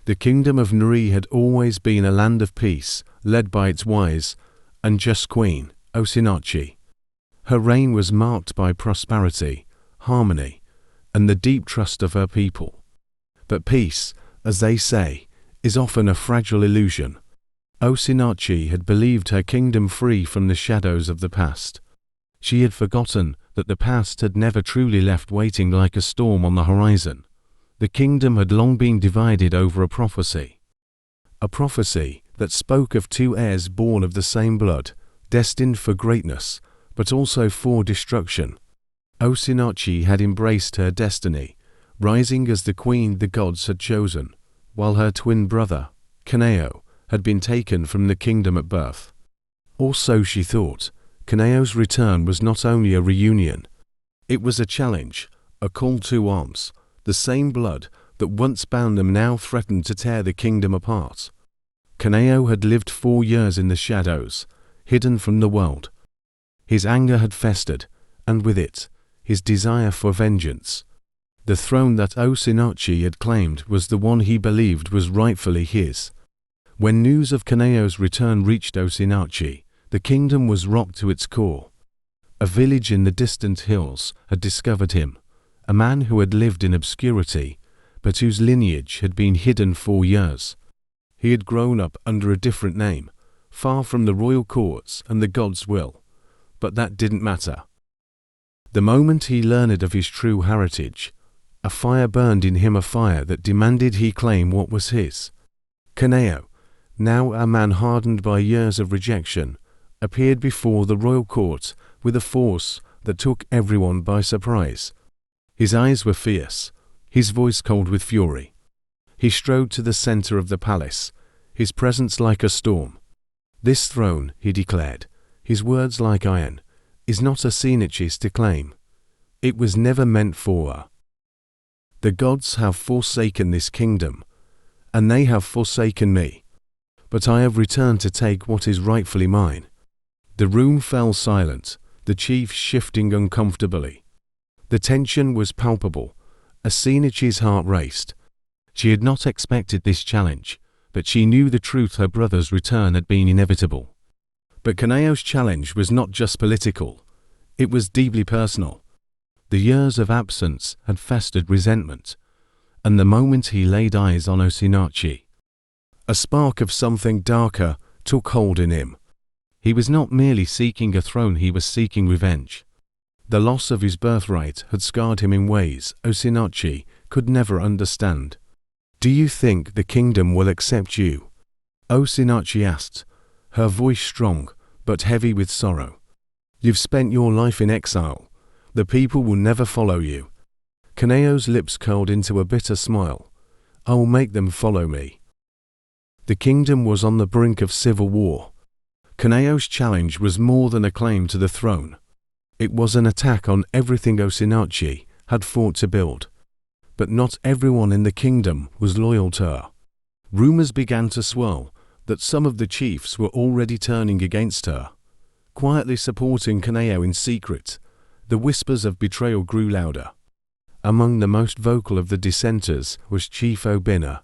The kingdom of Nri had always been a land of peace, led by its wise and just queen, Osinachi. Her reign was marked by prosperity, harmony, and the deep trust of her people. But peace, as they say, is often a fragile illusion. Osinachi had believed her kingdom free from the shadows of the past. She had forgotten that the past had never truly left waiting like a storm on the horizon. The kingdom had long been divided over a prophecy that spoke of two heirs born of the same blood, destined for greatness, but also for destruction. Osinachi had embraced her destiny, rising as the queen the gods had chosen, while her twin brother, Kanayo, had been taken from the kingdom at birth. Or so she thought. Kanayo's return was not only a reunion. It was a challenge, a call to arms. The same blood that once bound them now threatened to tear the kingdom apart. Kanayo had lived 4 years in the shadows, hidden from the world. His anger had festered, and with it, his desire for vengeance. The throne that Osinachi had claimed was the one he believed was rightfully his. When news of Kanayo's return reached Osinachi, the kingdom was rocked to its core. A village in the distant hills had discovered him, a man who had lived in obscurity, but whose lineage had been hidden for years. He had grown up under a different name, far from the royal courts and the gods' will. But that didn't matter. The moment he learned of his true heritage, a fire burned in him, a fire that demanded he claim what was his. Kanayo, now a man hardened by years of rejection, appeared before the royal court with a force that took everyone by surprise. His eyes were fierce, his voice cold with fury. He strode to the center of the palace, his presence like a storm. "This throne," he declared, his words like iron, "is not Osinachi's to claim. It was never meant for her. The gods have forsaken this kingdom, and they have forsaken me. But I have returned to take what is rightfully mine." The room fell silent, the chiefs shifting uncomfortably. The tension was palpable. Osinachi's heart raced. She had not expected this challenge, but she knew the truth: her brother's return had been inevitable. But Kanayo's challenge was not just political. It was deeply personal. The years of absence had festered resentment, and the moment he laid eyes on Osinachi, a spark of something darker took hold in him. He was not merely seeking a throne, he was seeking revenge. The loss of his birthright had scarred him in ways Osinachi could never understand. "Do you think the kingdom will accept you?" Osinachi asked, her voice strong but heavy with sorrow. "You've spent your life in exile. The people will never follow you." Kanayo's lips curled into a bitter smile. "I will make them follow me." The kingdom was on the brink of civil war. Kanayo's challenge was more than a claim to the throne. It was an attack on everything Osinachi had fought to build. But not everyone in the kingdom was loyal to her. Rumors began to swirl that some of the chiefs were already turning against her, quietly supporting Kanayo in secret. The whispers of betrayal grew louder. Among the most vocal of the dissenters was Chief Obinna,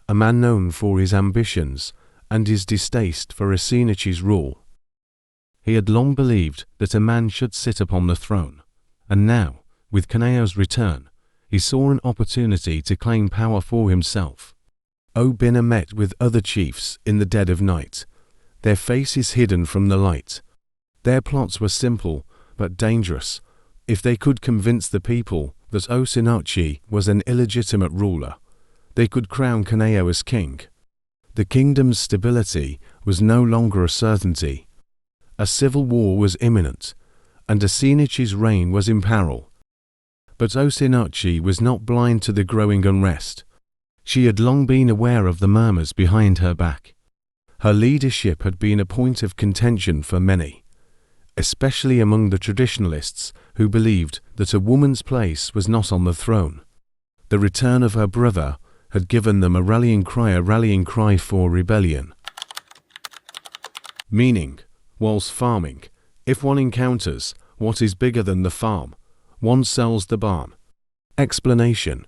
a man known for his ambitions and his distaste for Osinachi's rule. He had long believed that a man should sit upon the throne, and now, with Kanayo's return, he saw an opportunity to claim power for himself. Obinna met with other chiefs in the dead of night, their faces hidden from the light. Their plots were simple but dangerous. If they could convince the people that Osinachi was an illegitimate ruler, they could crown Kanayo as king. The kingdom's stability was no longer a certainty. A civil war was imminent, and Osinachi's reign was in peril. But Osinachi was not blind to the growing unrest. She had long been aware of the murmurs behind her back. Her leadership had been a point of contention for many, especially among the traditionalists who believed that a woman's place was not on the throne. The return of her brother had given them a rallying cry for rebellion. Meaning, whilst farming, if one encounters what is bigger than the farm, one sells the barn. Explanation: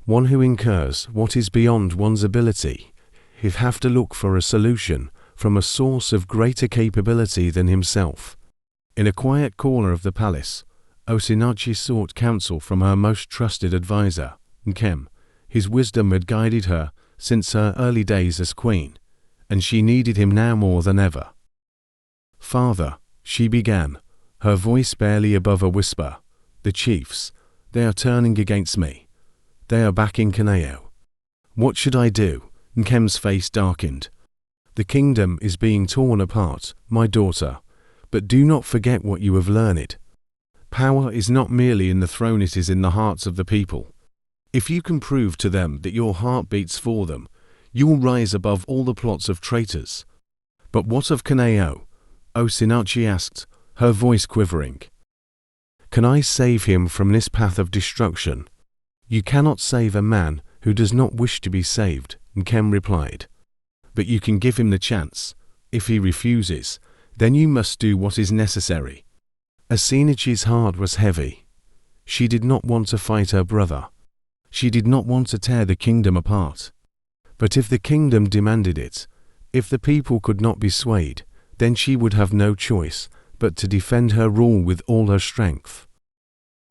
one who incurs what is beyond one's ability. He'd have to look for a solution from a source of greater capability than himself. In a quiet corner of the palace, Osinachi sought counsel from her most trusted advisor, Nkem. His wisdom had guided her since her early days as queen, and she needed him now more than ever. "Father," she began, her voice barely above a whisper, "the chiefs, they are turning against me. They are backing Kanayo. What should I do?" Nkem's face darkened. "The kingdom is being torn apart, my daughter, but do not forget what you have learned. Power is not merely in the throne, it is in the hearts of the people. If you can prove to them that your heart beats for them, you will rise above all the plots of traitors." "But what of Kanayo?" Osinachi asked, her voice quivering. "Can I save him from this path of destruction?" "You cannot save a man who does not wish to be saved," Nkem replied. "But you can give him the chance. If he refuses, then you must do what is necessary." Osinachi's heart was heavy. She did not want to fight her brother. She did not want to tear the kingdom apart. But if the kingdom demanded it, if the people could not be swayed, then she would have no choice but to defend her rule with all her strength.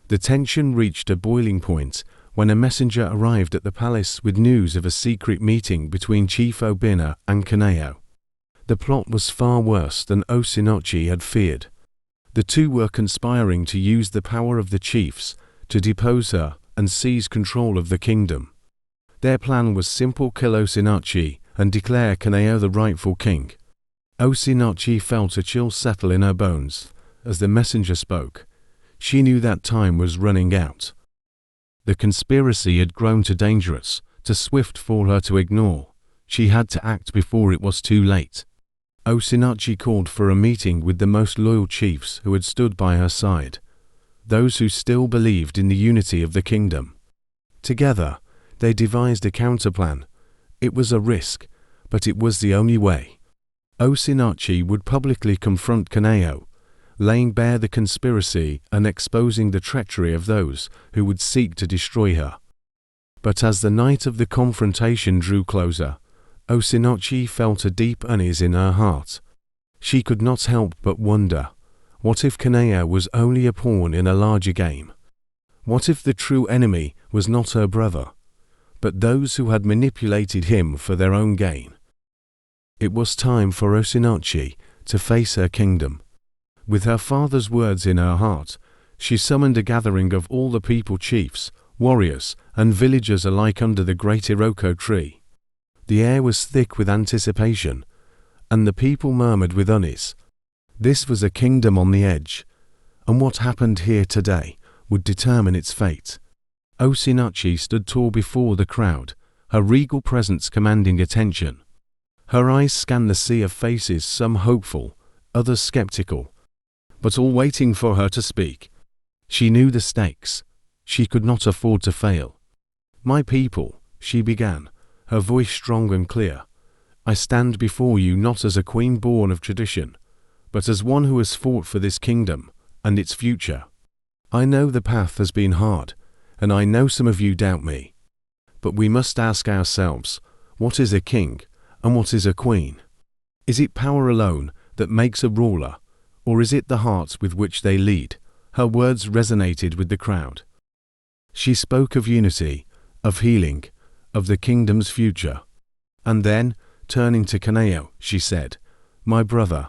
The tension reached a boiling point when a messenger arrived at the palace with news of a secret meeting between Chief Obinna and Kanayo. The plot was far worse than Osinachi had feared. The two were conspiring to use the power of the chiefs to depose her and seize control of the kingdom. Their plan was simple: kill Osinachi and declare Kanayo the rightful king. Osinachi felt a chill settle in her bones as the messenger spoke. She knew that time was running out. The conspiracy had grown too dangerous, too swift for her to ignore. She had to act before it was too late. Osinachi called for a meeting with the most loyal chiefs who had stood by her side, those who still believed in the unity of the kingdom. Together, they devised a counterplan. It was a risk, but it was the only way. Osinachi would publicly confront Kanayo, laying bare the conspiracy and exposing the treachery of those who would seek to destroy her. But as the night of the confrontation drew closer, Osinachi felt a deep unease in her heart. She could not help but wonder, what if Kanayo was only a pawn in a larger game? What if the true enemy was not her brother, but those who had manipulated him for their own gain? It was time for Osinachi to face her kingdom. With her father's words in her heart, she summoned a gathering of all the people, chiefs, warriors, and villagers alike under the great Iroko tree. The air was thick with anticipation, and the people murmured with unease. This was a kingdom on the edge, and what happened here today would determine its fate. Osinachi stood tall before the crowd, her regal presence commanding attention. Her eyes scanned the sea of faces, some hopeful, others skeptical, but all waiting for her to speak. She knew the stakes. She could not afford to fail. "My people," she began, her voice strong and clear, "I stand before you not as a queen born of tradition, but as one who has fought for this kingdom and its future. I know the path has been hard, and I know some of you doubt me. But we must ask ourselves, what is a king and what is a queen? Is it power alone that makes a ruler, or is it the hearts with which they lead?" Her words resonated with the crowd. She spoke of unity, of healing, of the kingdom's future. And then, turning to Kanayo, she said, "My brother,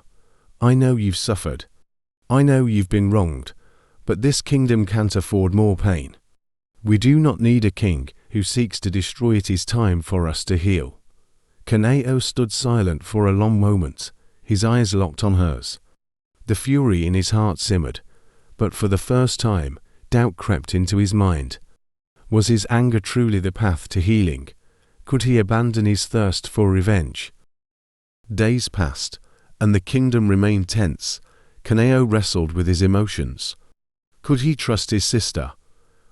I know you've suffered. I know you've been wronged, but this kingdom can't afford more pain. We do not need a king who seeks to destroy. It is time for us to heal." Kanayo stood silent for a long moment, his eyes locked on hers. The fury in his heart simmered, but for the first time, doubt crept into his mind. Was his anger truly the path to healing? Could he abandon his thirst for revenge? Days passed, and the kingdom remained tense. Kanayo wrestled with his emotions. Could he trust his sister,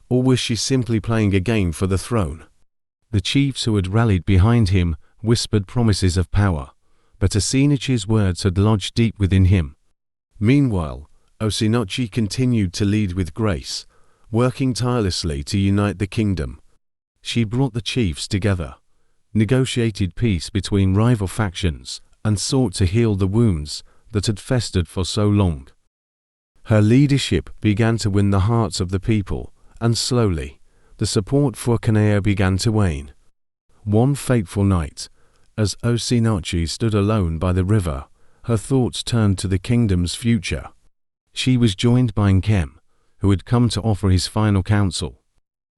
or was she simply playing a game for the throne? The chiefs who had rallied behind him whispered promises of power, but Osinachi's words had lodged deep within him. Meanwhile, Osinachi continued to lead with grace, working tirelessly to unite the kingdom. She brought the chiefs together, negotiated peace between rival factions, and sought to heal the wounds that had festered for so long. Her leadership began to win the hearts of the people, and slowly, the support for Kanayo began to wane. One fateful night, as Osinachi stood alone by the river, her thoughts turned to the kingdom's future. She was joined by Nkem, who had come to offer his final counsel.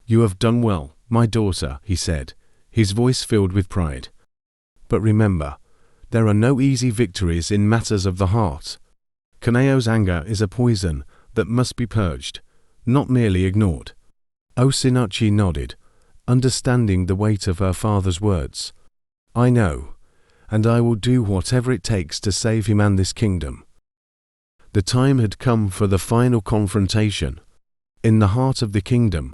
"You have done well, my daughter," he said, his voice filled with pride. "But remember, there are no easy victories in matters of the heart. Kanayo's anger is a poison that must be purged, not merely ignored." Osinachi nodded, understanding the weight of her father's words. "I know, and I will do whatever it takes to save him and this kingdom." The time had come for the final confrontation. In the heart of the kingdom,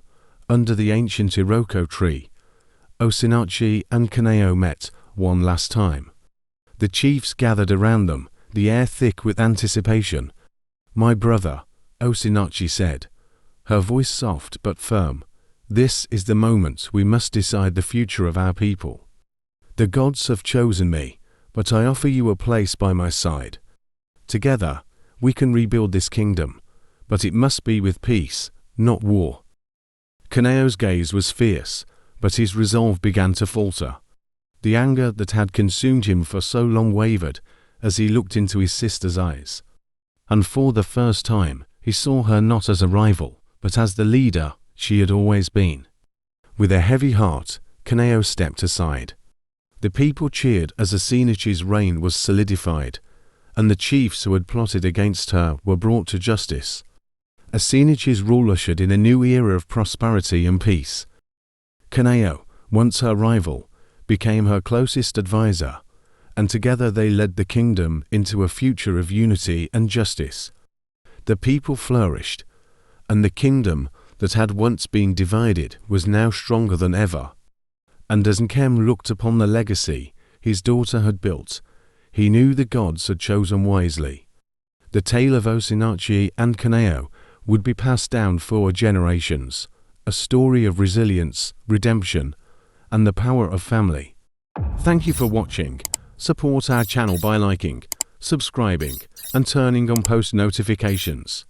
under the ancient Iroko tree, Osinachi and Kanayo met one last time. The chiefs gathered around them, the air thick with anticipation. "My brother," Osinachi said, her voice soft but firm, "this is the moment we must decide the future of our people. The gods have chosen me, but I offer you a place by my side. Together, we can rebuild this kingdom, but it must be with peace, not war." Kanayo's gaze was fierce, but his resolve began to falter. The anger that had consumed him for so long wavered as he looked into his sister's eyes. And for the first time, he saw her not as a rival, but as the leader she had always been. With a heavy heart, Kanayo stepped aside. The people cheered as Osinachi's reign was solidified, and the chiefs who had plotted against her were brought to justice. Osinachi's rule ushered in a new era of prosperity and peace. Kanayo, once her rival, became her closest advisor, and together they led the kingdom into a future of unity and justice. The people flourished, and the kingdom that had once been divided was now stronger than ever. And as Nkem looked upon the legacy his daughter had built, he knew the gods had chosen wisely. The tale of Osinachi and Kanayo would be passed down for generations, a story of resilience, redemption, and the power of family. Thank you for watching. Support our channel by liking, subscribing, and turning on post notifications.